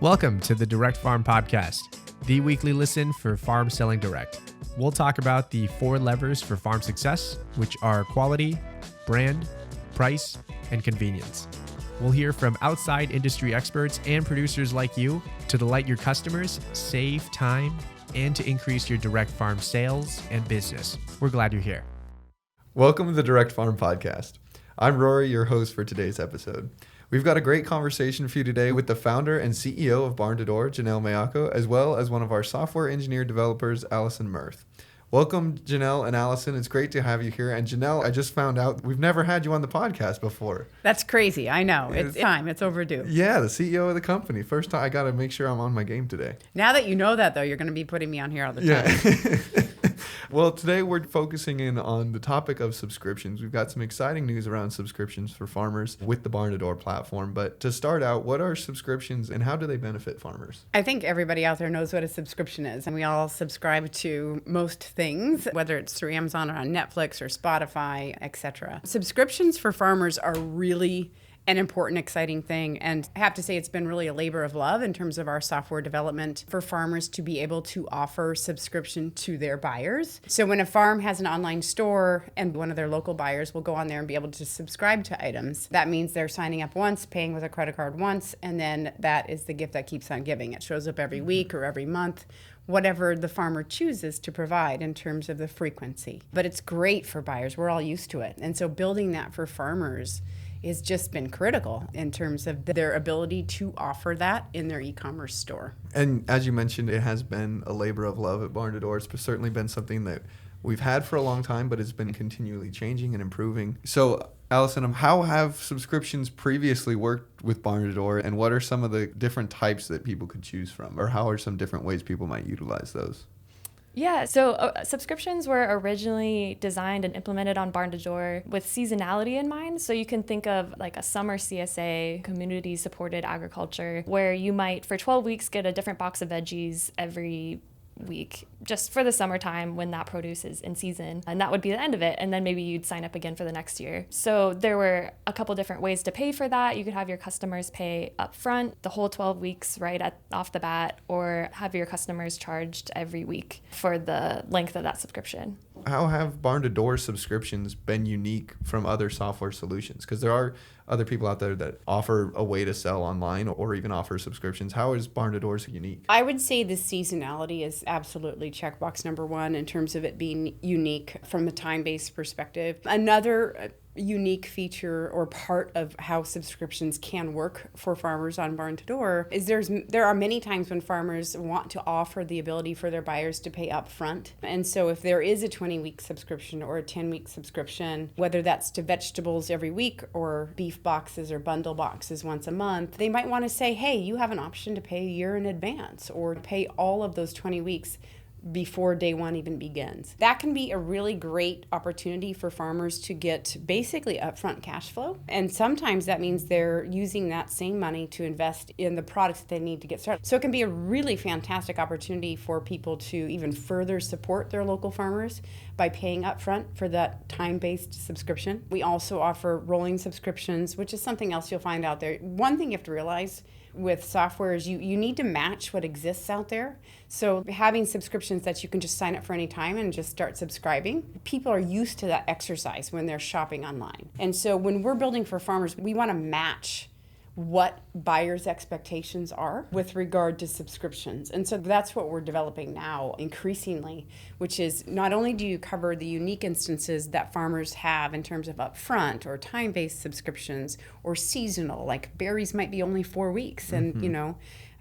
Welcome to the Direct Farm Podcast, the weekly listen for farm selling direct. We'll talk about the 4 levers for farm success, which are quality, brand, price, and convenience. We'll hear from outside industry experts and producers like you to delight your customers, save time, and to increase your direct farm sales and business. We're glad you're here. Welcome to the Direct Farm Podcast. I'm Rory, your host for today's episode. We've got a great conversation for you today with the founder and CEO of Barn2Door, Janelle Maiocco, as well as one of our software engineer developers, Allison Merth. Welcome, Janelle and Allison. It's great to have you here. And Janelle, I just found out we've never had you on the podcast before. That's crazy. I know. It's time. It's overdue. Yeah, the CEO of the company. First time. I got to make sure I'm on my game today. Now that you know that, though, you're going to be putting me on here all the time. Yeah. Well, today we're focusing in on the topic of subscriptions. We've got some exciting news around subscriptions for farmers with the Barn2Door platform. But to start out, what are subscriptions and how do they benefit farmers? I think everybody out there knows what a subscription is. And we all subscribe to most things, whether it's through Amazon or on Netflix or Spotify, etc. Subscriptions for farmers are really an important, exciting thing. And I have to say it's been really a labor of love in terms of our software development for farmers to be able to offer subscription to their buyers. So when a farm has an online store and one of their local buyers will go on there and be able to subscribe to items, that means they're signing up once, paying with a credit card once, and then that is the gift that keeps on giving. It shows up every week or every month, whatever the farmer chooses to provide in terms of the frequency. But it's great for buyers. We're all used to it. And so building that for farmers has just been critical in terms of their ability to offer that in their e-commerce store. And as you mentioned, it has been a labor of love at Barn2Door. It's certainly been something that we've had for a long time, but it's been continually changing and improving. So, Allison, how have subscriptions previously worked with Barn2Door, and what are some of the different types that people could choose from, or how are some different ways people might utilize those? Yeah, so subscriptions were originally designed and implemented on Barn2Door with seasonality in mind. So you can think of like a summer CSA, community-supported agriculture, where you might, for 12 weeks, get a different box of veggies every week just for the summertime when that produce is in season, and that would be the end of it, and then maybe you'd sign up again for the next year. So there were a couple different ways to pay for that. You could have your customers pay up front the whole 12 weeks off the bat, or have your customers charged every week for the length of that subscription. How have Barn2Door subscriptions been unique from other software solutions? Because there are other people out there that offer a way to sell online or even offer subscriptions. How is Barn2Door's unique? I would say the seasonality is absolutely checkbox number one in terms of it being unique from a time-based perspective. Another unique feature or part of how subscriptions can work for farmers on Barn2Door is there are many times when farmers want to offer the ability for their buyers to pay up front. And so if there is a 20-week subscription or a 10-week subscription, whether that's to vegetables every week or beef boxes or bundle boxes once a month, they might want to say, hey, you have an option to pay a year in advance or pay all of those 20 weeks before day one even begins. That can be a really great opportunity for farmers to get basically upfront cash flow. And sometimes that means they're using that same money to invest in the products that they need to get started. So it can be a really fantastic opportunity for people to even further support their local farmers by paying upfront for that time-based subscription. We also offer rolling subscriptions, which is something else you'll find out there. One thing you have to realize with software is you need to match what exists out there. So having subscriptions that you can just sign up for any time and just start subscribing, people are used to that exercise when they're shopping online. And so when we're building for farmers, we want to match what buyers' expectations are with regard to subscriptions. And so that's what we're developing now increasingly, which is not only do you cover the unique instances that farmers have in terms of upfront or time-based subscriptions or seasonal, like berries might be only 4 weeks and,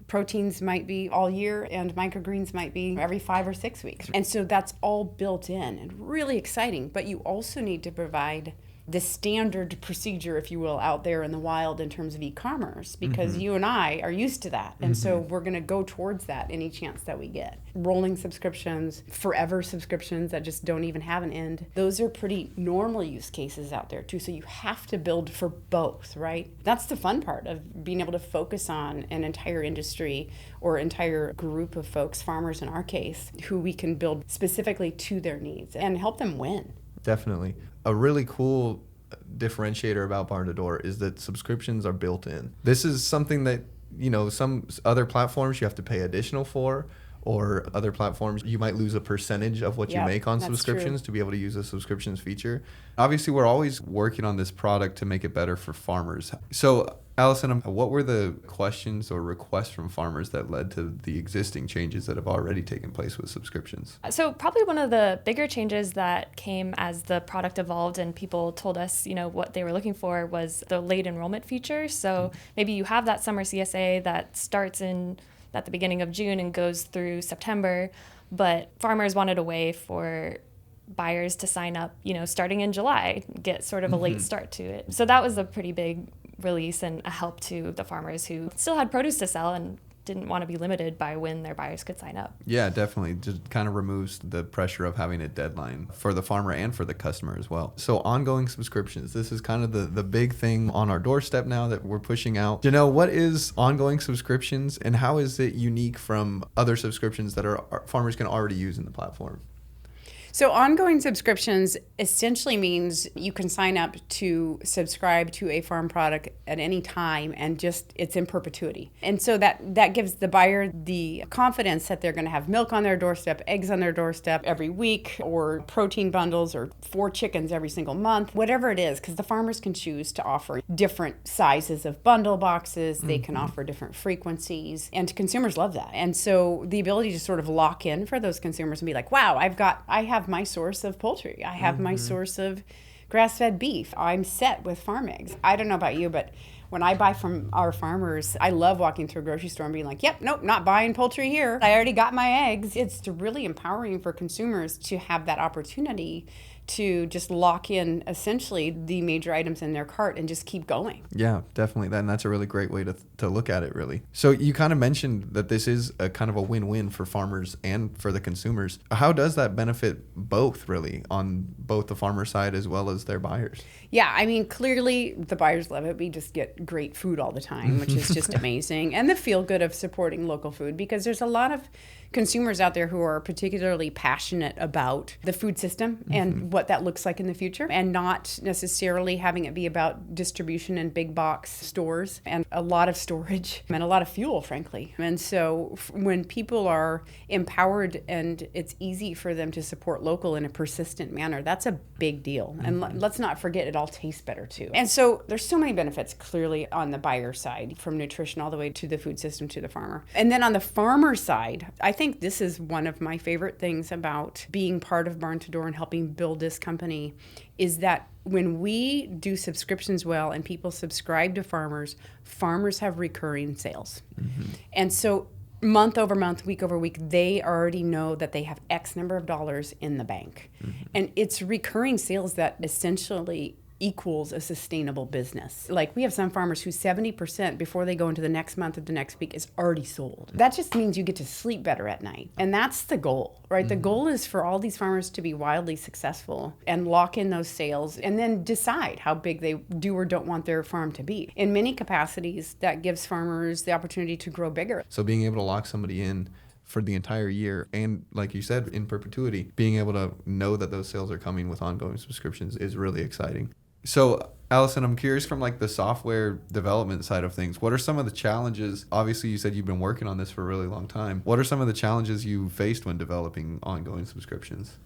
proteins might be all year and microgreens might be every 5 or 6 weeks. And so that's all built in and really exciting, but you also need to provide the standard procedure, if you will, out there in the wild in terms of e-commerce, because you and I are used to that. And so we're going to go towards that any chance that we get. Rolling subscriptions, forever subscriptions that just don't even have an end. Those are pretty normal use cases out there too. So you have to build for both, right? That's the fun part of being able to focus on an entire industry or entire group of folks, farmers in our case, who we can build specifically to their needs and help them win. Definitely. A really cool differentiator about Barn2Door is that subscriptions are built in. This is something that some other platforms you have to pay additional for, or other platforms you might lose a percentage of what you make on subscriptions to be able to use a subscriptions feature. Obviously, we're always working on this product to make it better for farmers. So Allison, what were the questions or requests from farmers that led to the existing changes that have already taken place with subscriptions? So probably one of the bigger changes that came as the product evolved and people told us, what they were looking for was the late enrollment feature. So maybe you have that summer CSA that starts at the beginning of June and goes through September, but farmers wanted a way for buyers to sign up, starting in July, get sort of a late start to it. So that was a pretty big release and a help to the farmers who still had produce to sell and didn't want to be limited by when their buyers could sign up. Yeah, definitely. Just kind of removes the pressure of having a deadline for the farmer and for the customer as well. So ongoing subscriptions, this is kind of the big thing on our doorstep now that we're pushing out. Janelle, what is ongoing subscriptions and how is it unique from other subscriptions that our farmers can already use in the platform? So ongoing subscriptions essentially means you can sign up to subscribe to a farm product at any time and just it's in perpetuity. And so that gives the buyer the confidence that they're going to have milk on their doorstep, eggs on their doorstep every week, or protein bundles or 4 chickens every single month, whatever it is, because the farmers can choose to offer different sizes of bundle boxes. They can offer different frequencies, and consumers love that. And so the ability to sort of lock in for those consumers and be like, wow, I have my source of poultry. I have my source of grass-fed beef. I'm set with farm eggs. I don't know about you, but when I buy from our farmers, I love walking through a grocery store and being like, yep, nope, not buying poultry here. I already got my eggs. It's really empowering for consumers to have that opportunity to just lock in essentially the major items in their cart and just keep going. Yeah, definitely. And that's a really great way to look at it, really. So you kind of mentioned that this is a kind of a win-win for farmers and for the consumers. How does that benefit both, really, on both the farmer side as well as their buyers? Yeah, I mean, clearly the buyers love it. We just get great food all the time, which is just amazing. And the feel good of supporting local food, because there's a lot of consumers out there who are particularly passionate about the food system and what that looks like in the future, and not necessarily having it be about distribution in big box stores and a lot of storage and a lot of fuel, frankly. And so when people are empowered and it's easy for them to support local in a persistent manner, that's a big deal. And let's not forget, it all tastes better too. And so there's so many benefits clearly on the buyer side, from nutrition all the way to the food system to the farmer. And then on the farmer side, I think this is one of my favorite things about being part of Barn2Door and helping build this company, is that when we do subscriptions well and people subscribe to farmers have recurring sales. And so month over month, week over week, they already know that they have X number of dollars in the bank. And it's recurring sales that essentially equals a sustainable business. Like, we have some farmers who 70% before they go into the next month or the next week is already sold. That just means you get to sleep better at night. And that's the goal, right? The goal is for all these farmers to be wildly successful and lock in those sales and then decide how big they do or don't want their farm to be. In many capacities, that gives farmers the opportunity to grow bigger. So being able to lock somebody in for the entire year, and like you said, in perpetuity, being able to know that those sales are coming with ongoing subscriptions is really exciting. So Allison, I'm curious, from like the software development side of things, what are some of the challenges? Obviously, you said you've been working on this for a really long time. What are some of the challenges you faced when developing ongoing subscriptions?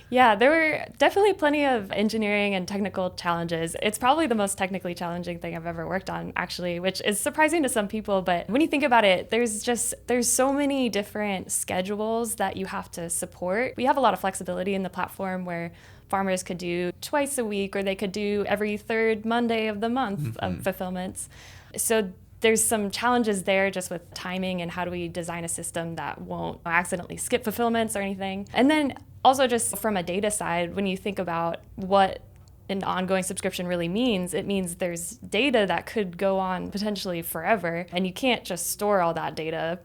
Yeah, there were definitely plenty of engineering and technical challenges. It's probably the most technically challenging thing I've ever worked on, actually, which is surprising to some people. But when you think about it, there's so many different schedules that you have to support. We have a lot of flexibility in the platform where farmers could do twice a week, or they could do every third Monday of the month of fulfillments. So there's some challenges there just with timing and how do we design a system that won't accidentally skip fulfillments or anything. And then also just from a data side, when you think about what an ongoing subscription really means, it means there's data that could go on potentially forever, and you can't just store all that data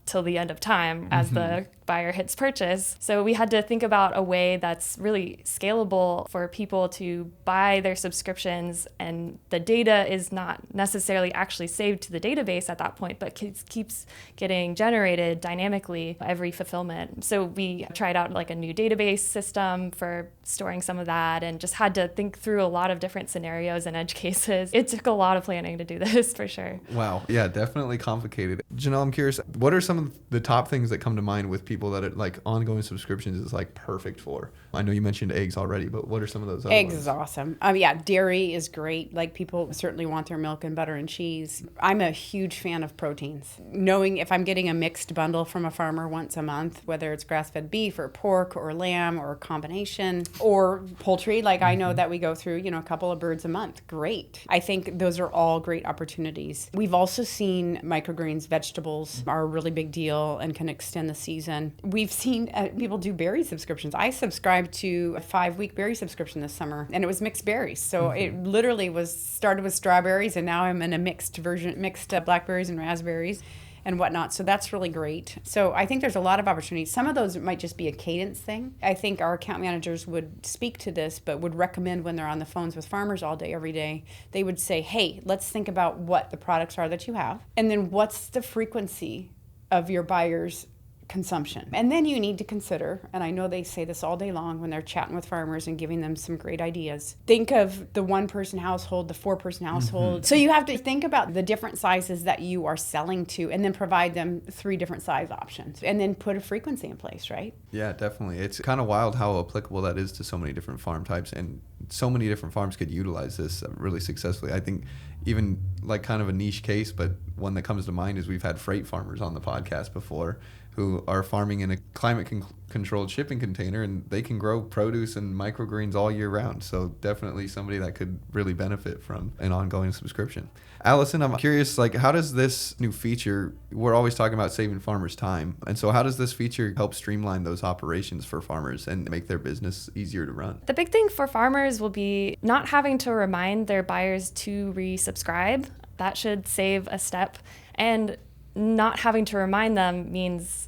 till the end of time as the buyer hits purchase. So we had to think about a way that's really scalable for people to buy their subscriptions, and the data is not necessarily actually saved to the database at that point, but keeps getting generated dynamically every fulfillment. So we tried out like a new database system for storing some of that, and just had to think through a lot of different scenarios and edge cases. It took a lot of planning to do this for sure. Wow. Yeah, definitely complicated. Janelle, I'm curious, what are some of the top things that come to mind with people that are like ongoing subscriptions is like perfect for? I know you mentioned eggs already, but what are some of those other Eggs ones? is awesome. Yeah, dairy is great. Like, people certainly want their milk and butter and cheese. I'm a huge fan of proteins. Knowing if I'm getting a mixed bundle from a farmer once a month, whether it's grass-fed beef or pork or lamb or a combination, or poultry, like I know that we go through, a couple of birds a month. Great. I think those are all great opportunities. We've also seen microgreens, vegetables are a really big deal and can extend the season. We've seen people do berry subscriptions. I subscribed to a 5-week berry subscription this summer, and it was mixed berries. So it literally started with strawberries, and now I'm in a mixed version, mixed blackberries and raspberries and whatnot. So that's really great. So I think there's a lot of opportunities. Some of those might just be a cadence thing. I think our account managers would speak to this, but would recommend when they're on the phones with farmers all day, every day, they would say, hey, let's think about what the products are that you have, and then what's the frequency of your buyers' consumption. And then you need to consider, and I know they say this all day long when they're chatting with farmers and giving them some great ideas, think of the 1-person household, the 4-person household. So you have to think about the different sizes that you are selling to, and then provide them 3 different size options, and then put a frequency in place, right? Yeah, definitely. It's kind of wild how applicable that is to so many different farm types, and so many different farms could utilize this really successfully. I think even like kind of a niche case, but one that comes to mind is we've had freight farmers on the podcast before who are farming in a climate-controlled shipping container, and they can grow produce and microgreens all year round. So definitely somebody that could really benefit from an ongoing subscription. Allison, I'm curious, like, how does this new feature, we're always talking about saving farmers time, and so how does this feature help streamline those operations for farmers and make their business easier to run? The big thing for farmers will be not having to remind their buyers to resubscribe. That should save a step. And not having to remind them means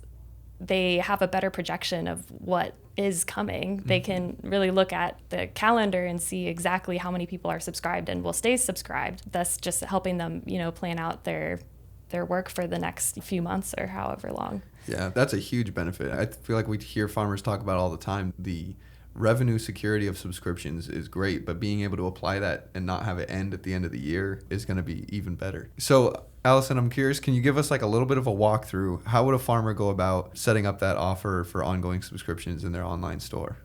they have a better projection of what is coming. They can really look at the calendar and see exactly how many people are subscribed and will stay subscribed. Thus just helping them, plan out their work for the next few months or however long. Yeah, that's a huge benefit. I feel like we hear farmers talk about all the time. The revenue security of subscriptions is great, but being able to apply that and not have it end at the end of the year is going to be even better. So Allison, I'm curious, can you give us like a little bit of a walkthrough? How would a farmer go about setting up that offer for ongoing subscriptions in their online store?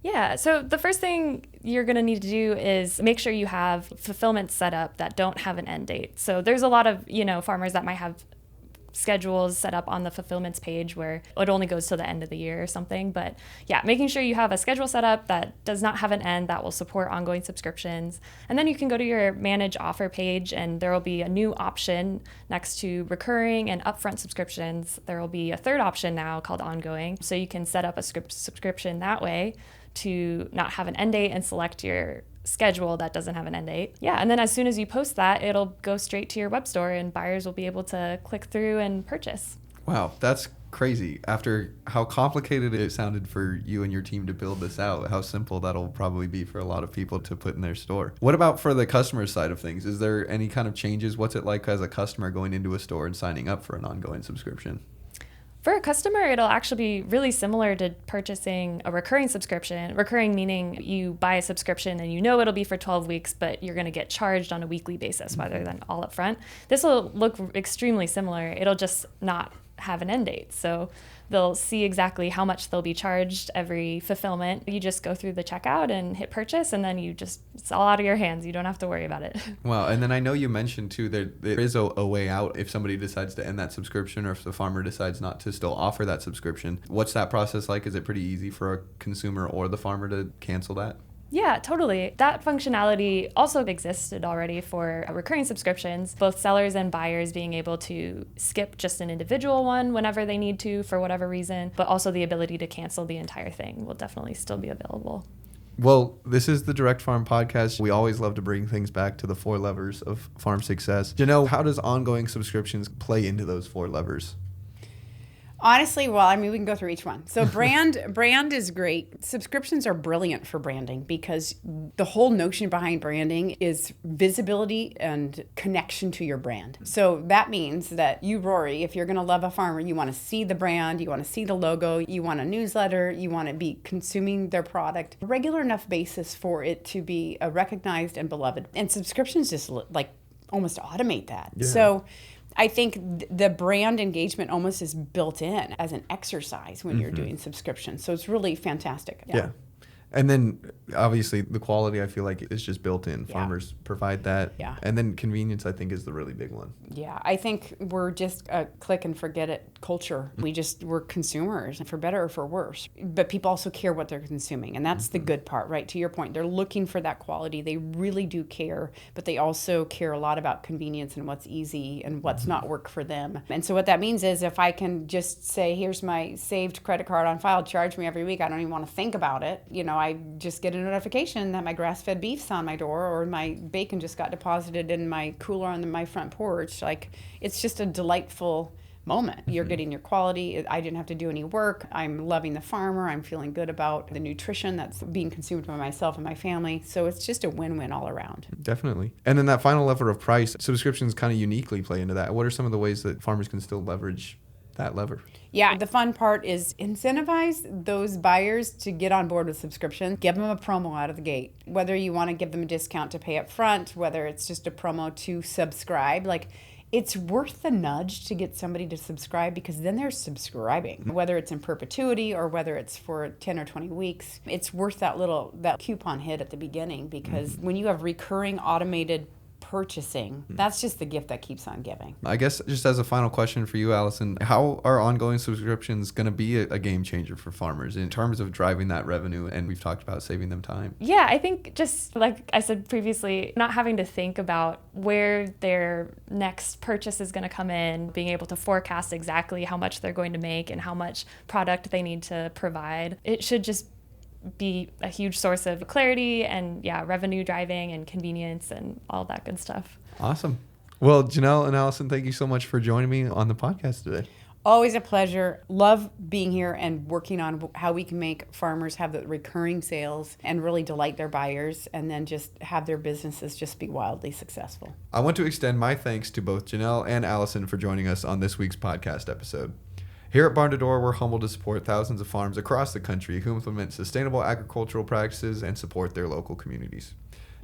Yeah, so the first thing you're going to need to do is make sure you have fulfillment set up that don't have an end date. So there's a lot of, farmers that might have schedules set up on the fulfillments page where it only goes to the end of the year or something. But yeah, making sure you have a schedule set up that does not have an end, that will support ongoing subscriptions. And then you can go to your manage offer page, and there will be a new option next to recurring and upfront subscriptions. There will be a third option now called ongoing. So you can set up a subscription that way to not have an end date and select your schedule that doesn't have an end date. Yeah, and then as soon as you post that, it'll go straight to your web store and buyers will be able to click through and purchase. Wow, that's crazy. After how complicated it sounded for you and your team to build this out, how simple that'll probably be for a lot of people to put in their store. What about for the customer side of things? Is there any kind of changes? What's it like as a customer going into a store and signing up for an ongoing subscription? For a customer, it'll actually be really similar to purchasing a recurring subscription. Recurring meaning you buy a subscription and it'll be for 12 weeks, but you're going to get charged on a weekly basis rather than all up front. This will look extremely similar. It'll just not have an end date. So they'll see exactly how much they'll be charged every fulfillment. You just go through the checkout and hit purchase, and then it's all out of your hands. You don't have to worry about it. Wow. And then I know you mentioned too that there is a way out if somebody decides to end that subscription, or if the farmer decides not to still offer that subscription. What's that process like? Is it pretty easy for a consumer or the farmer to cancel that? Yeah, totally. That functionality also existed already for recurring subscriptions, both sellers and buyers being able to skip just an individual one whenever they need to for whatever reason, but also the ability to cancel the entire thing will definitely still be available. Well, this is the Direct Farm Podcast. We always love to bring things back to the 4 levers of farm success. Janelle, how does ongoing subscriptions play into those 4 levers? Honestly, well, I mean, we can go through each one. So brand is great. Subscriptions are brilliant for branding because the whole notion behind branding is visibility and connection to your brand. So that means that you, Rory, if you're going to love a farmer, you want to see the brand, you want to see the logo, you want a newsletter, you want to be consuming their product, a regular enough basis for it to be recognized and beloved. And subscriptions just like almost automate that. Yeah. So I think the brand engagement almost is built in as an exercise when you're doing subscriptions. So it's really fantastic. Yeah. And then obviously the quality, I feel like, is just built in. Farmers provide that. Yeah. And then convenience, I think, is the really big one. Yeah, I think we're just a click and forget it culture. We're consumers, for better or for worse. But people also care what they're consuming. And that's the good part, right? To your point, they're looking for that quality. They really do care, but they also care a lot about convenience and what's easy and what's not work for them. And so what that means is if I can just say, here's my saved credit card on file, charge me every week, I don't even want to think about it. You know, I just get a notification that my grass-fed beef's on my door or my bacon just got deposited in my cooler on my front porch. Like, it's just a delightful moment. You're getting your quality. I didn't have to do any work. I'm loving the farmer. I'm feeling good about the nutrition that's being consumed by myself and my family. So it's just a win-win all around. Definitely. And then that final lever of price, subscriptions kind of uniquely play into that. What are some of the ways that farmers can still leverage that lever? Yeah, the fun part is incentivize those buyers to get on board with subscription. Give them a promo out of the gate. Whether you want to give them a discount to pay up front, whether it's just a promo to subscribe, like, it's worth the nudge to get somebody to subscribe because then they're subscribing. Whether it's in perpetuity or whether it's for 10 or 20 weeks, it's worth that coupon hit at the beginning because when you have recurring automated purchasing, that's just the gift that keeps on giving. I guess just as a final question for you, Allison, how are ongoing subscriptions going to be a game changer for farmers in terms of driving that revenue? And we've talked about saving them time. Yeah, I think just like I said previously, not having to think about where their next purchase is going to come in, being able to forecast exactly how much they're going to make and how much product they need to provide. It should just be a huge source of clarity and revenue driving and convenience and all that good stuff. Awesome. Well, Janelle and Allison, thank you so much for joining me on the podcast today. Always a pleasure. Love being here and working on how we can make farmers have the recurring sales and really delight their buyers and then just have their businesses just be wildly successful. I want to extend my thanks to both Janelle and Allison for joining us on this week's podcast episode. Here at Barn2Door, we're humbled to support thousands of farms across the country who implement sustainable agricultural practices and support their local communities.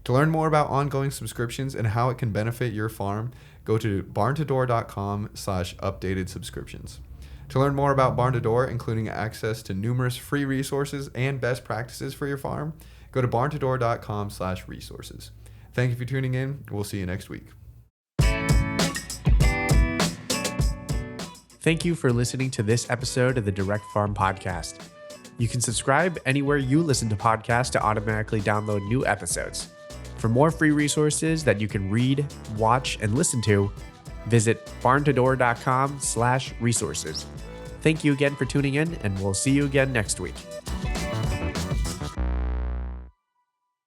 To learn more about ongoing subscriptions and how it can benefit your farm, go to barn2door.com/updated subscriptions. To learn more about Barn2Door, including access to numerous free resources and best practices for your farm, go to barn2door.com/resources. Thank you for tuning in. We'll see you next week. Thank you for listening to this episode of the Direct Farm Podcast. You can subscribe anywhere you listen to podcasts to automatically download new episodes. For more free resources that you can read, watch, and listen to, visit barn2door.com/resources. Thank you again for tuning in, and we'll see you again next week.